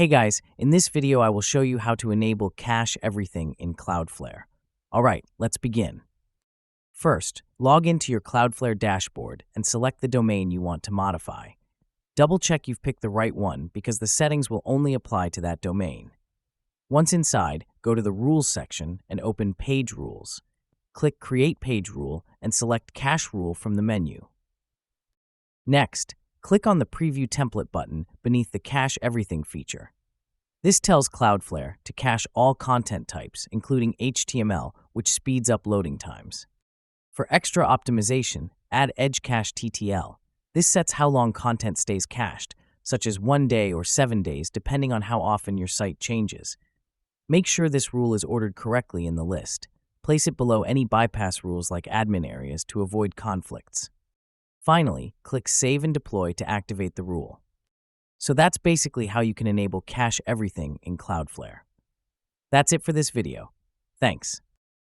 Hey guys, in this video I will show you how to enable cache everything in Cloudflare. Alright, let's begin. First, log into your Cloudflare dashboard and select the domain you want to modify. Double check you've picked the right one because the settings will only apply to that domain. Once inside, go to the Rules section and open Page Rules. Click Create Page Rule and select Cache Rule from the menu. Next, click on the Preview Template button beneath the Cache Everything feature. This tells Cloudflare to cache all content types, including HTML, which speeds up loading times. For extra optimization, add Edge Cache TTL. This sets how long content stays cached, such as 1 day or 7 days, depending on how often your site changes. Make sure this rule is ordered correctly in the list. Place it below any bypass rules like admin areas to avoid conflicts. Finally, click Save and Deploy to activate the rule. So that's basically how you can enable cache everything in Cloudflare. That's it for this video. Thanks.